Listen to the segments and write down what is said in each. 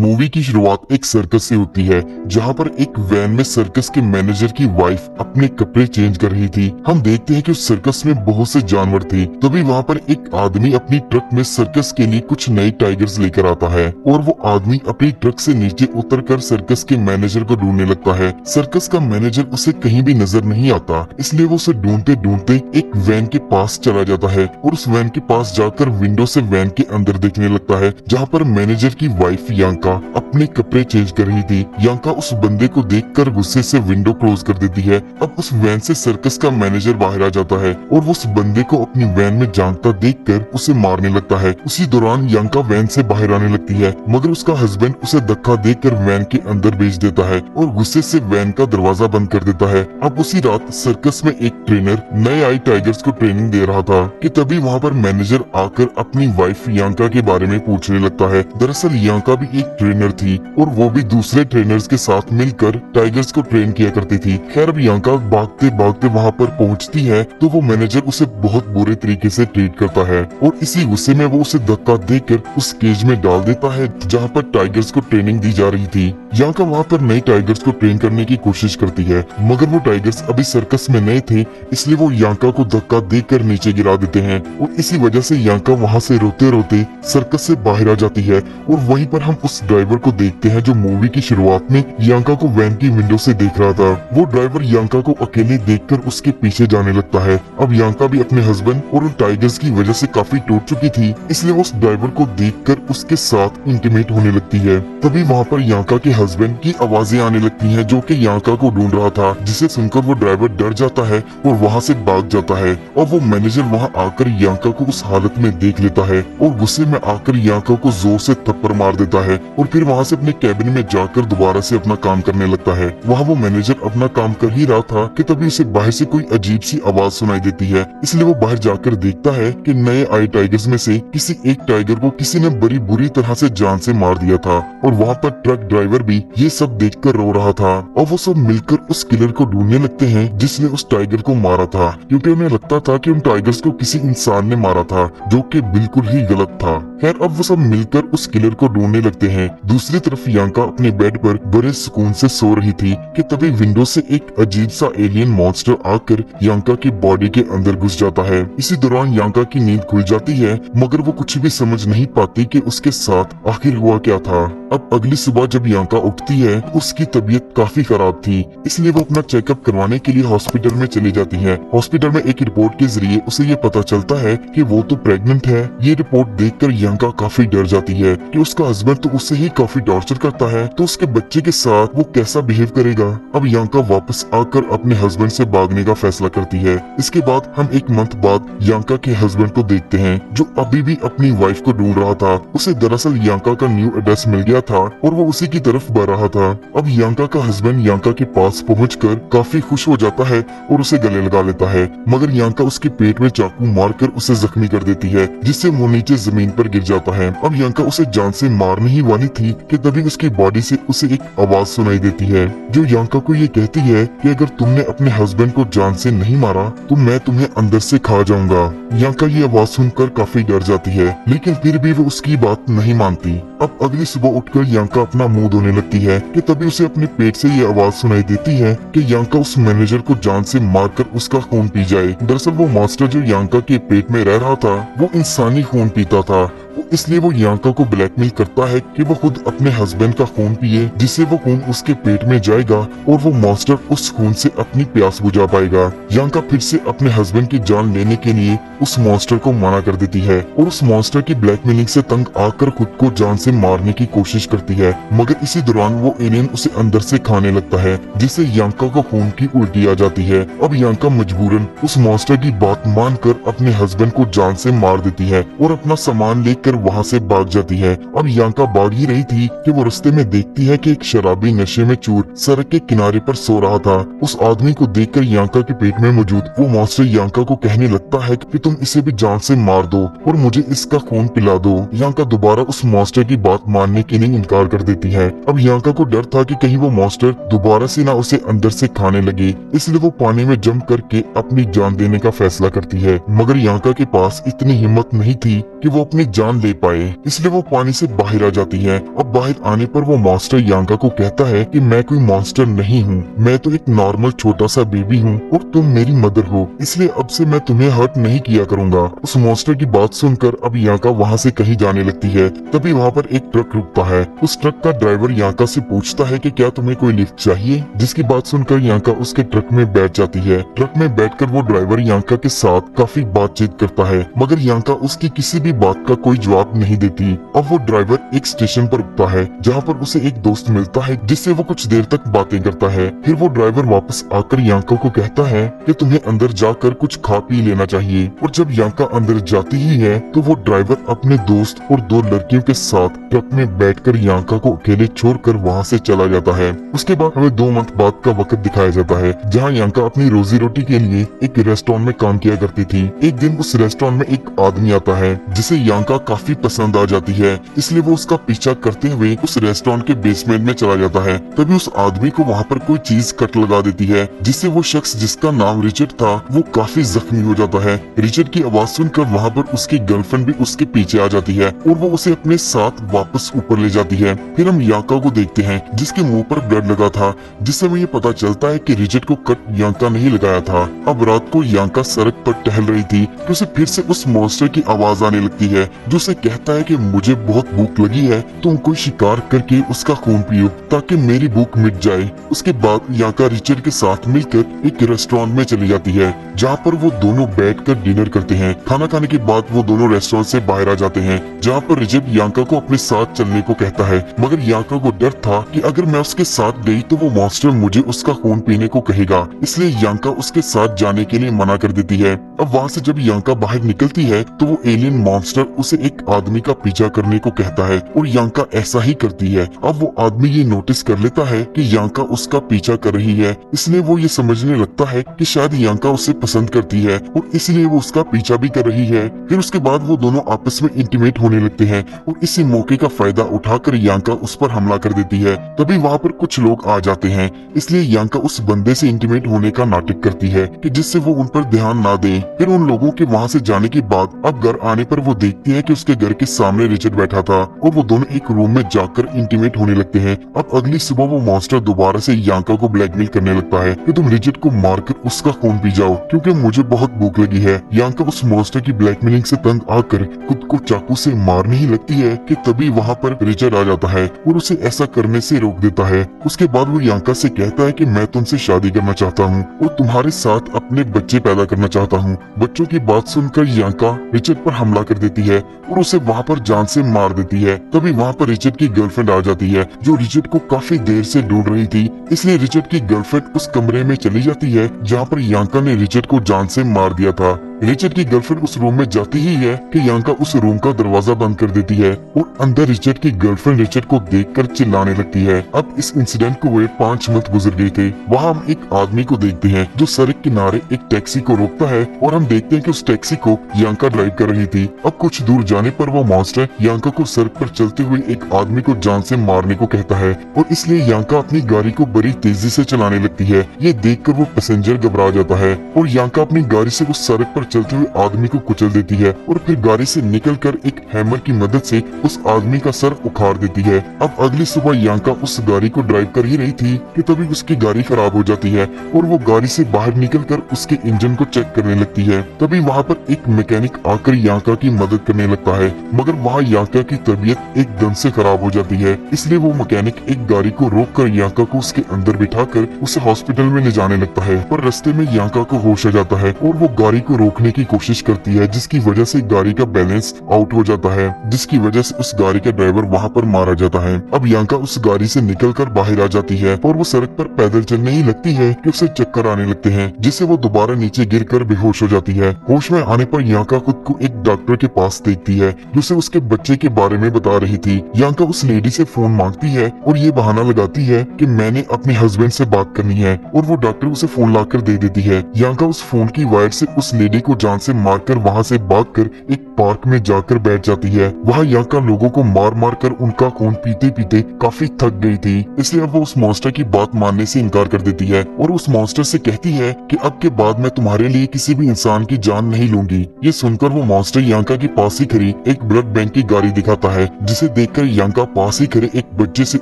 Movie की शुरुआत एक सर्कस से होती है जहां पर एक वैन में सर्कस के मैनेजर की वाइफ अपने कपड़े चेंज कर रही थी। हम देखते हैं कि उस सर्कस में बहुत से जानवर थे। तभी वहां पर एक आदमी अपनी ट्रक में सर्कस के लिए कुछ नए टाइगर्स लेकर आता है और वो आदमी अपनी ट्रक से नीचे उतरकर सर्कस के मैनेजर को ढूंढने लगता है। सर्कस का मैनेजर उसे कहीं भी नजर नहीं आता, इसलिए वो उसे ढूंढते ढूंढते एक वैन के पास चला जाता है और उस वैन के पास जाकर विंडो से वैन के अंदर देखने लगता है जहाँ पर मैनेजर की वाइफ यांका अपने कपड़े चेंज कर रही थी। यांका उस बंदे को देखकर गुस्से से विंडो क्लोज कर देती है। अब उस वैन से सर्कस का मैनेजर बाहर आ जाता है और वो उस बंदे को अपनी वैन में झांकता देखकर उसे मारने लगता है। उसी दौरान यांका वैन से बाहर आने लगती है, मगर उसका हस्बैंड उसे धक्का देकर वैन के अंदर भेज देता है और गुस्से से वैन का दरवाजा बंद कर देता है। अब उसी रात सर्कस में एक ट्रेनर नए आए टाइगर्स को ट्रेनिंग दे रहा था कि तभी वहाँ पर मैनेजर आकर अपनी वाइफ यांका के बारे में पूछने लगता है। दरअसल यांका भी एक ट्रेनर थी और वो भी दूसरे ट्रेनर्स के साथ मिलकर टाइगर्स को ट्रेन किया करती थी। खैर अब यांका भागते भागते वहाँ पर पहुँचती है तो वो मैनेजर उसे बहुत बुरे तरीके से ट्रीट करता है और इसी गुस्से में वो उसे धक्का देकर उस केज में डाल देता है जहाँ पर टाइगर्स को ट्रेनिंग दी जा रही थी। यांका वहाँ पर नए टाइगर्स को ट्रेन करने की कोशिश करती है, मगर वो टाइगर्स अभी सर्कस में नए थे, इसलिए वो यांका को धक्का देकर नीचे गिरा देते हैं और इसी वजह से यांका वहाँ से रोते रोते सर्कस से बाहर आ जाती है। और वहीं पर हम उस ड्राइवर को देखते हैं जो मूवी की शुरुआत में यांका को वैन की विंडो से देख रहा था। वो ड्राइवर यांका को अकेले देखकर उसके पीछे जाने लगता है। अब यांका भी अपने हस्बैंड और उन टाइगर्स की वजह से काफी टूट चुकी थी, इसलिए वो उस ड्राइवर को देखकर उसके साथ इंटीमेट होने लगती है। तभी वहाँ पर यांका के हस्बैंड की आवाजें आने लगती हैं जो कि यांका को ढूंढ रहा था, जिसे सुनकर वो ड्राइवर डर जाता है और वहाँ से भाग जाता है। और वो मैनेजर वहाँ आकर यांका को उस हालत में देख लेता है और गुस्से में आकर यांका को जोर से थप्पड़ मार देता है और फिर वहाँ से अपने कैबिन में जाकर दोबारा से अपना काम करने लगता है। वहाँ वो मैनेजर अपना काम कर ही रहा था कि तभी उसे बाहर से कोई अजीब सी आवाज सुनाई देती है, इसलिए वो बाहर जाकर देखता है कि नए आए टाइगर्स में से किसी एक टाइगर को किसी ने बड़ी बुरी तरह से जान से मार दिया था। और वहाँ पर ट्रक ड्राइवर भी ये सब देखकर रो रहा था और वो सब मिलकर उस किलर को ढूंढने लगते हैं जिसने उस टाइगर को मारा था, क्योंकि उन्हें लगता था कि उन टाइगर्स को किसी इंसान ने मारा था, जो कि बिल्कुल ही गलत था। खैर अब वो सब मिलकर उस किलर को ढूंढने लगते हैं। दूसरी तरफ यांका अपने बेड पर बड़े सुकून से सो रही थी कि तभी विंडो से एक अजीब सा एलियन मॉन्स्टर आकर यांका की बॉडी के अंदर घुस जाता है। इसी दौरान यांका की नींद खुल जाती है, मगर वो कुछ भी समझ नहीं पाती कि उसके साथ आखिर हुआ क्या था। अब अगली सुबह जब यांका उठती है उसकी तबीयत काफी खराब थी, इसलिए वो अपना चेकअप करवाने के लिए हॉस्पिटल में चली जाती है। हॉस्पिटल में एक रिपोर्ट के जरिए उसे ये पता चलता है कि वो तो प्रेग्नेंट है। ये रिपोर्ट देखकर यांका काफी डर जाती है कि उसका हस्बैंड तो उससे ही काफी टॉर्चर करता है, तो उसके बच्चे के साथ वो कैसा बिहेव करेगा। अब यांका वापस आकर अपने हस्बैंड से भागने का फैसला करती है। इसके बाद हम एक मंथ बाद यांका के हस्बैंड को देखते हैं जो अभी भी अपनी वाइफ को ढूंढ रहा था। उसे दरअसल यांका का न्यू एड्रेस मिल गया था और वो उसी की तरफ बढ़ रहा था। अब यांका का हस्बैंड यांका के पास पहुंचकर काफी खुश हो जाता है और उसे गले लगा लेता है, मगर यांका उसके पेट में चाकू मारकर उसे जख्मी कर देती है, जिससे वो नीचे जमीन पर गिर जाता है। अब यांका उसे जान से मारने ही वाली थी कि तभी उसकी बॉडी से उसे एक आवाज सुनाई देती है जो यांका को ये कहती है कि अगर तुमने अपने हस्बैंड को जान से नहीं मारा तो मैं तुम्हें अंदर से खा जाऊंगा। यांका ये आवाज सुनकर काफी डर जाती है, लेकिन फिर भी वो उसकी बात नहीं मानती। अब अगली सुबह उठकर यांका अपना मुंह धोने लगती है कि तभी उसे अपने पेट से ये आवाज सुनाई देती है कि यांका उस मैनेजर को जान से मारकर उसका खून पी जाए। दरअसल वो मास्टर जो यांका के पेट में रह रहा था वो इंसानी खून पीता था, इसलिए वो यांका को ब्लैकमेल करता है कि वो खुद अपने हस्बैंड का खून पिए, जिससे वो खून उसके पेट में जाएगा और वो मास्टर उस खून से अपनी प्यास बुझा पाएगा। यांका फिर से अपने हस्बैंड की जान लेने के लिए उस मॉन्स्टर को मना कर देती है और उस मॉन्स्टर की ब्लैकमेलिंग से तंग आकर खुद को जान से मारने की कोशिश करती है, मगर इसी दौरान वो एलियन उसे अंदर से खाने लगता है, जिससे यांका को खून की उल्टी आ जाती है। अब यांका मजबूरन उस मॉन्स्टर की बात मानकर अपने हस्बैंड को जान से मार देती है और अपना सामान लेकर वहाँ से भाग जाती है। अब यांका भाग ही रही थी कि वो रास्ते में देखती है कि एक शराबी नशे में चूर सड़क के किनारे पर सो रहा था। उस आदमी को देखकर यांका के पेट में मौजूद वो मॉन्स्टर यांका को कहने लगता है कि तुम इसे भी जान से मार दो और मुझे इसका खून पिला दो। यांका दोबारा उस मॉन्स्टर की बात मानने के लिए इनकार कर देती है। अब यांका को डर था कि कहीं वो मॉन्स्टर दोबारा से ना उसे अंदर से खाने लगे, इसलिए वो पानी में जंप करके अपनी जान देने का फैसला करती है, मगर यांका के पास इतनी हिम्मत नहीं थी कि वो अपनी जान ले पाए, इसलिए वो पानी से बाहर आ जाती है। अब बाहर आने पर वो मॉन्स्टर यांका को कहता है कि मैं कोई मॉन्स्टर नहीं हूँ, मैं तो एक नॉर्मल छोटा सा बेबी हूँ और तुम मेरी मदर हो, इसलिए अब से मैं तुम्हें हर्ट नहीं किया करूँगा। उस मॉन्स्टर की बात सुनकर अब यांका वहाँ से कहीं जाने लगती है। तभी वहाँ पर एक ट्रक रुकता है। उस ट्रक का ड्राइवर यांका से पूछता है कि क्या तुम्हें कोई लिफ्ट चाहिए, जिसकी बात सुनकर यांका उसके ट्रक में बैठ जाती है। ट्रक में बैठकर वो ड्राइवर यांका के साथ काफी बातचीत करता है, मगर यांका उसकी किसी भी बात का कोई जवाब नहीं देती। अब वो ड्राइवर एक स्टेशन पर रुकता है, जहाँ पर उसे एक दोस्त मिलता है जिससे वो कुछ देर तक बातें करता है। फिर वो ड्राइवर वापस आकर यांका को कहता है कि तुम्हें अंदर जाकर कुछ खा पी लेना चाहिए। और जब यांका अंदर जाती ही है तो वो ड्राइवर अपने दोस्त और 2 लड़कियों के साथ ट्रक में बैठकर यांका को अकेले छोड़कर वहाँ से चला जाता है। उसके बाद हमें 2 मंथ बाद का वक्त दिखाया जाता है, जहाँ यांका अपनी रोजी रोटी के लिए एक रेस्टोरेंट में काम किया करती थी। एक दिन उस रेस्टोरेंट में एक आदमी आता है जिसे यांका काफी पसंद आ जाती है, इसलिए वो उसका पीछा करते हुए उस रेस्टोरेंट के बेसमेंट में चला जाता है। तभी उस आदमी को वहाँ पर कोई चीज कट लगा देती है, जिससे वो शख्स जिसका नाम रिचर्ड था वो काफी जख्मी हो जाता है। रिचर्ड की आवाज सुनकर वहाँ पर उसकी गर्लफ्रेंड भी उसके पीछे आ जाती है और वो उसे अपने साथ वापस ऊपर ले जाती है। फिर हम यांका को देखते हैं जिसके मुंह पर ब्लड लगा था, जिससे हमें ये पता चलता है कि रिचर्ड को कट यांका नहीं लगाया था। अब रात को यांका सड़क पर टहल रही थी कि उसे फिर से उस मॉन्स्टर की आवाज आने लगती है, जो उसे कहता है कि मुझे बहुत भूख लगी है, तुम कोई शिकार करके उसका खून पियो ताकि मेरी भूख मिट जाए। उसके बाद यांका रिचर्ड के साथ मिलकर एक रेस्टोरेंट में चली जाती है, जहाँ पर वो दोनों बैठकर डिनर करते हैं। खाना खाने के बाद वो दोनों रेस्टोरेंट से बाहर आ जाते हैं, जहाँ पर रिचर्ड यांका को अपने साथ चलने को कहता है, मगर यांका को डर था कि अगर मैं उसके साथ गई तो वो मॉन्स्टर मुझे उसका खून पीने को कहेगा, इसलिए यांका उसके साथ जाने के लिए मना कर देती है। अब वहाँ से जब यांका बाहर निकलती है तो वो एलियन मॉन्स्टर उसे एक आदमी का पीछा करने को कहता है और यांका ऐसा ही करती है। अब वो आदमी ये नोटिस कर लेता है कि यांका उसका पीछा कर रही है, इसलिए वो ये समझने लगता है कि शायद यांका उसे पसंद करती है और इसलिए वो उसका पीछा भी कर रही है। फिर उसके बाद वो दोनों आपस में इंटीमेट होने लगते हैं और इसी मौके का फायदा उठाकर यांका उस पर हमला कर देती है। तभी वहाँ पर कुछ लोग आ जाते हैं, इसलिए यांका उस बंदे से इंटीमेट होने का नाटक करती है कि जिससे वो उन पर ध्यान ना दे। फिर उन लोगों के वहाँ से जाने के बाद अब घर आने पर वो देखती है कि उसके घर के सामने रिचर्ड बैठा था और वो दोनों एक रूम में जाकर इंटीमेट होने लगते हैं। अब अगली सुबह वो मॉन्स्टर दोबारा से यांका को ब्लैकमेल करने लगता है कि तुम रिचर्ड को मारकर उसका खून पी जाओ क्योंकि मुझे बहुत भूख लगी है। यांका उस मॉन्स्टर की ब्लैकमेलिंग से तंग आकर खुद को चाकू से मारने ही लगती है कि तभी वहाँ पर रिचर्ड आ जाता है और उसे ऐसा करने से रोक देता है। उसके बाद वो यांका से कहता है कि मैं तुमसे शादी करना चाहता हूँ और तुम्हारे साथ अपने बच्चे पैदा करना चाहता हूँ। बच्चों की बात सुनकर यांका रिचर्ड पर हमला कर देती है और उसे वहाँ पर जान से मार देती है। तभी वहाँ पर रिचर्ड की गर्लफ्रेंड आ जाती है, जो रिचर्ड को काफी देर से ढूंढ रही थी, इसलिए रिचर्ड की गर्लफ्रेंड उस कमरे में चली जाती है जहाँ पर यांका ने रिचर्ड को जान से मार दिया था। रिचर्ड की गर्लफ्रेंड उस रूम में जाती ही है कि यांका उस रूम का दरवाजा बंद कर देती है और अंदर रिचर्ड की गर्लफ्रेंड रिचर्ड को देखकर चिल्लाने लगती है। अब इस इंसिडेंट को हुए 5 मंथ गुजर गए थे। वहाँ हम एक आदमी को देखते हैं जो सड़क किनारे एक टैक्सी को रोकता है और हम देखते हैं कि उस टैक्सी को यांका ड्राइव कर रही थी। अब कुछ दूर जाने पर वो मॉन्स्टर यांका को सड़क पर चलते हुए एक आदमी को जान से मारने को कहता है और इसलिए यांका अपनी गाड़ी को बड़ी तेजी से चलाने लगती है। ये देखकर वो पैसेंजर घबरा जाता है और यांका अपनी गाड़ी से उस सड़क पर चलते हुए आदमी को कुचल देती है और फिर गाड़ी से निकलकर एक हैमर की मदद से उस आदमी का सर उखाड़ देती है। अब अगली सुबह यांका उस गाड़ी को ड्राइव कर ही रही थी कि तभी उसकी गाड़ी खराब हो जाती है और वो गाड़ी से बाहर निकलकर उसके इंजन को चेक करने लगती है। तभी वहाँ पर एक मैकेनिक आकर यांका की मदद करने लगता है, मगर वहाँ यांका की तबीयत एकदम से खराब हो जाती है, इसलिए वो मैकेनिक एक गाड़ी को रोककर यांका को उसके अंदर बिठाकर उसे हॉस्पिटल में ले जाने लगता है। पर रास्ते में यांका को होश आ जाता है और वो गाड़ी को रोकने की कोशिश करती है, जिसकी वजह से गाड़ी का बैलेंस आउट हो जाता है, जिसकी वजह से उस गाड़ी का ड्राइवर वहाँ पर मारा जाता है। अब यांका उस गाड़ी से निकलकर बाहर आ जाती है और वो सड़क पर पैदल चलने ही लगती है कि उसे चक्कर आने लगते हैं, जिससे वो दोबारा नीचे गिरकर बेहोश हो जाती है। होश में आने पर यांका खुद को एक डॉक्टर के पास देखती है, जो उसे उसके बच्चे के बारे में बता रही थी। यांका उस लेडी से फोन मांगती है और ये बहाना लगाती है कि मैंने अपने हस्बैंड से बात करनी है और वो डॉक्टर उसे फोन लाकर दे देती है। यांका उस फोन की वायर से उस लेडी को जान से मारकर वहाँ से भागकर एक पार्क में जाकर बैठ जाती है। वहाँ यांका लोगों को मार मार कर उनका खून पीते पीते काफी थक गई थी, इसलिए अब वो उस मॉन्स्टर की बात मानने से इनकार कर देती है और उस मॉन्स्टर से कहती है कि अब के बाद मैं तुम्हारे लिए किसी भी इंसान की जान नहीं लूंगी। ये सुनकर वो मॉन्स्टर यांका के पास ही खड़ी एक ब्लड बैंक की गाड़ी दिखाता है, जिसे देखकर यांका पास ही खड़े एक बच्चे से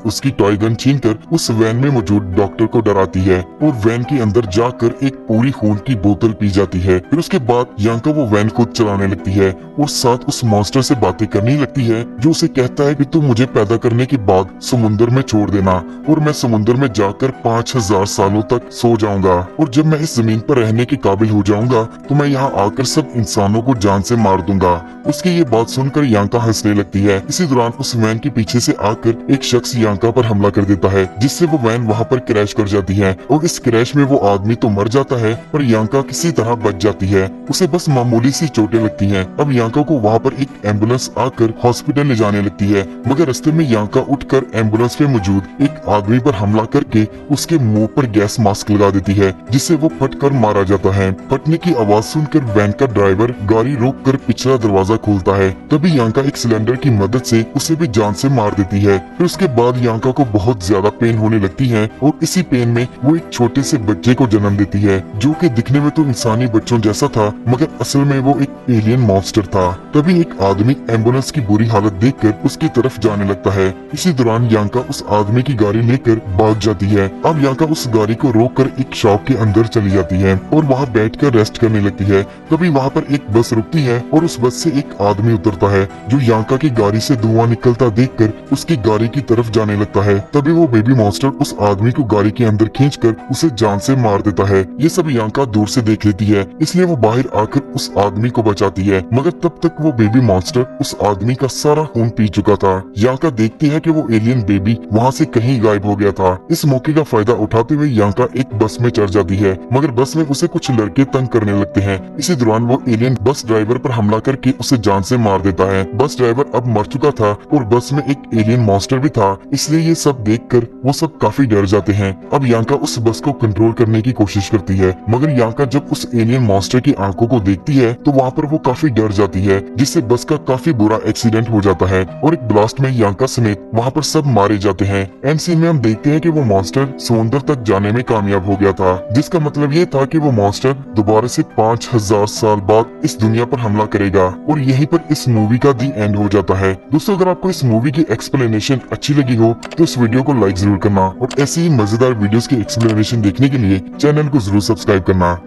उसकी टॉय गन छीनकर उस वैन में मौजूद डॉक्टर को डराती है और वैन के अंदर जाकर एक पूरी खून की बोतल पी जाती है। फिर उसके बाद यांका वो वैन खुद चलाने लगती है और साथ उस मॉन्स्टर से बातें करने लगती है, जो उसे कहता है कि तुम मुझे पैदा करने के बाद समुद्र में छोड़ देना और मैं समुद्र में जाकर 5000 सालों तक सो जाऊंगा और जब मैं इस जमीन पर रहने के काबिल हो जाऊंगा तो मैं यहाँ आकर सब इंसानों को जान से मार दूंगा। उसकी ये बात सुनकर यांका हंसने लगती है। इसी दौरान उस वैन के पीछे से आकर एक शख्स यांका पर हमला कर देता है, जिससे वो वैन वहाँ पर क्रैश कर जाती है और इस क्रैश में वो आदमी तो मर जाता है पर यांका किसी तरह बच जाती है। उसे बस मामूली सी चोटें लगती हैं। अब यांका को वहाँ पर एक एम्बुलेंस आकर हॉस्पिटल ले जाने लगती है, मगर रास्ते में यांका उठकर एम्बुलेंस में मौजूद एक आदमी पर हमला करके उसके मुंह पर गैस मास्क लगा देती है, जिससे वो फटकर मारा जाता है। फटने की आवाज सुनकर वैन का ड्राइवर गाड़ी रोककर पिछला दरवाजा खोलता है। तभी यांका एक सिलेंडर की मदद से उसे भी जान से मार देती है। फिर उसके बाद यांका को बहुत ज्यादा पेन होने लगती है और इसी पेन में वो एक छोटे से बच्चे को जन्म देती है, जो कि दिखने में तो इंसानी बच्चों जैसा था, मगर असल में वो एक एलियन मॉन्स्टर था। तभी एक आदमी एम्बुलेंस की बुरी हालत देखकर उसकी तरफ जाने लगता है। इसी दौरान यांका उस आदमी की गाड़ी लेकर भाग जाती है। अब यांका उस गाड़ी को रोककर एक शॉप के अंदर चली जाती है और वहाँ बैठकर रेस्ट करने लगती है। तभी वहाँ पर एक बस रुकती है और उस बस से एक आदमी उतरता है, जो यांका की गाड़ी से धुआं निकलता देखकर उसकी गाड़ी की तरफ जाने लगता है। तभी वो बेबी मॉन्स्टर उस आदमी को गाड़ी के अंदर खींचकर उसे जान से मार देता है। ये सब यांका दूर से देख लेती है, इसलिए वो बाहर आकर उस आदमी को बचाती है, मगर तब तक वो बेबी मॉन्स्टर उस आदमी का सारा खून पी चुका था। यांका देखती है कि वो एलियन बेबी वहाँ से कहीं गायब हो गया था। इस मौके का फायदा उठाते हुए यांका एक बस में चढ़ जाती है, मगर बस में उसे कुछ लड़के तंग करने लगते हैं। इसी दौरान वो एलियन बस ड्राइवर पर हमला करके उसे जान से मार देता है। बस ड्राइवर अब मर चुका था और बस में एक एलियन मॉन्स्टर भी था, इसलिए ये सब देखकर वो सब काफी डर जाते हैं। अब यांका उस बस को कंट्रोल करने की कोशिश करती है, मगर यांका जब उस एलियन मॉन्स्टर की आंखों को देखती है तो वहाँ पर वो काफी डर जाती है, जिससे बस का काफी बुरा एक्सीडेंट हो जाता है और एक ब्लास्ट में यांका समेत वहाँ पर सब मारे जाते हैं। एंड सीन में हम देखते हैं कि वो मॉन्स्टर समुद्र तक जाने में कामयाब हो गया था, जिसका मतलब ये था कि वो मॉन्स्टर दोबारा से 5000 साल बाद इस दुनिया पर हमला करेगा और यहीं पर इस मूवी का दी एंड हो जाता है। दोस्तों, अगर आपको इस मूवी की एक्सप्लेनेशन अच्छी लगी हो तो इस वीडियो को लाइक जरूर करना और ऐसी ही मजेदार वीडियोस की एक्सप्लेनेशन देखने के लिए चैनल को जरूर सब्सक्राइब करना।